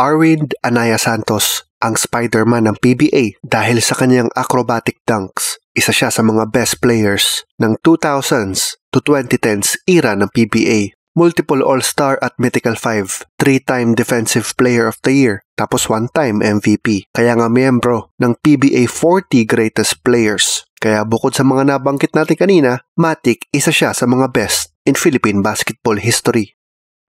Arwind Anaya Santos, ang Spider-Man ng PBA dahil sa kanyang acrobatic dunks. Isa siya sa mga best players ng 2000s to 2010s era ng PBA. Multiple All-Star at Mythical 5, 3-time Defensive Player of the Year, tapos 1-time MVP. Kaya nga miyembro ng PBA 40 Greatest Players. Kaya bukod sa mga nabanggit natin kanina, Matic isa siya sa mga best in Philippine basketball history.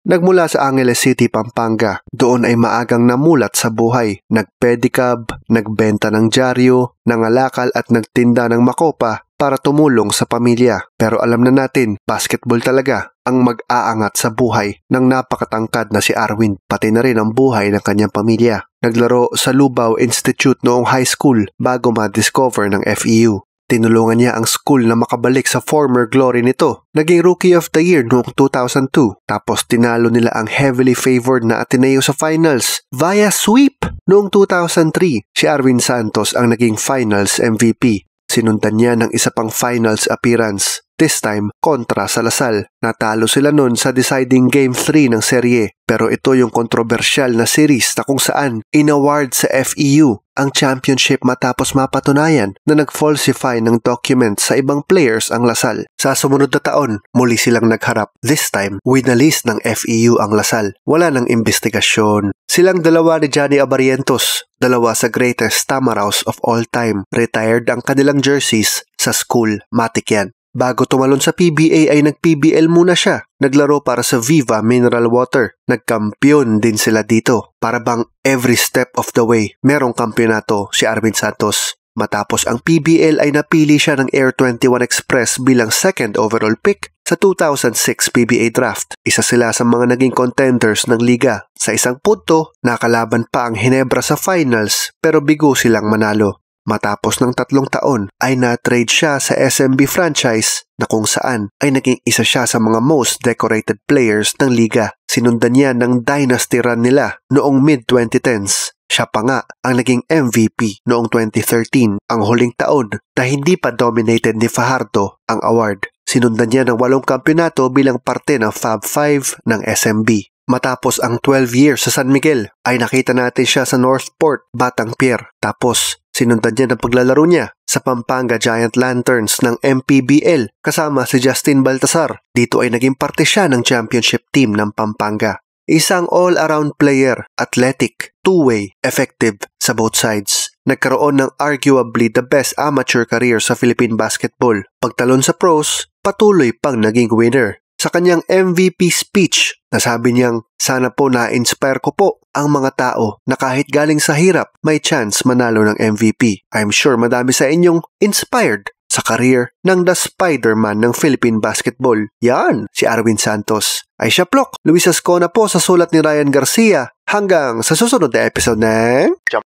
Nagmula sa Angeles City, Pampanga, doon ay maagang namulat sa buhay. Nagpedicab, nagbenta ng dyaryo, nangalakal at nagtinda ng makopa para tumulong sa pamilya. Pero alam na natin, basketball talaga ang mag-aangat sa buhay ng napakatangkad na si Arwind, pati na rin ang buhay ng kanyang pamilya. Naglaro sa Lubao Institute noong high school bago ma-discover ng FEU. Tinulungan niya ang school na makabalik sa former glory nito. Naging Rookie of the Year noong 2002. Tapos tinalo nila ang heavily favored na Ateneo sa finals via sweep. Noong 2003, si Arwind Santos ang naging finals MVP. Sinundan niya ng isa pang finals appearance. This time, kontra sa Lasal. Natalo sila nun sa deciding Game 3 ng serye. Pero ito yung kontrobersyal na series na kung saan inaward sa FEU ang championship matapos mapatunayan na nag-falsify ng document sa ibang players ang Lasal. Sa sumunod na taon, muli silang nagharap. This time, winalis ng FEU ang Lasal. Wala nang investigasyon. Silang dalawa ni Johnny Abarientos, dalawa sa greatest Tamaraws of all time. Retired ang kanilang jerseys sa school. Matic yan. Bago tumalon sa PBA ay nag-PBL muna siya. Naglaro para sa Viva Mineral Water. Nagkampiyon din sila dito. Para bang every step of the way, merong kampyonato si Arwind Santos. Matapos ang PBL ay napili siya ng Air 21 Express bilang second overall pick sa 2006 PBA Draft. Isa sila sa mga naging contenders ng liga. Sa isang punto, nakalaban pa ang Hinebra sa finals pero bigo silang manalo. Matapos ng 3 taon ay na-trade siya sa SMB franchise na kung saan ay naging isa siya sa mga most decorated players ng liga. Sinundan niya ng dynasty run nila noong mid-2010s. Siya pa nga ang naging MVP noong 2013, ang huling taon na hindi pa dominated ni Fajardo ang award. Sinundan niya ng 8 kampyonato bilang parte ng Fab 5 ng SMB. Matapos ang 12 years sa San Miguel, ay nakita natin siya sa Northport, Batang Pier. Tapos, sinundan niya ng paglalaro niya sa Pampanga Giant Lanterns ng MPBL kasama si Justin Baltasar. Dito ay naging parte siya ng championship team ng Pampanga. Isang all-around player, athletic, two-way, effective sa both sides. Nagkaroon ng arguably the best amateur career sa Philippine basketball. Pagtalon sa pros, patuloy pang naging winner. Sa kanyang MVP speech, nasabi niyang, sana po na-inspire ko po ang mga tao na kahit galing sa hirap, may chance manalo ng MVP. I'm sure madami sa inyong inspired sa career ng The Spider-Man ng Philippine basketball. Yan, si Arwind Santos. Ay siya plok, Luis Ascona po sa sulat ni Ryan Garcia. Hanggang sa susunod na episode ng Jump,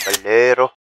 Palero.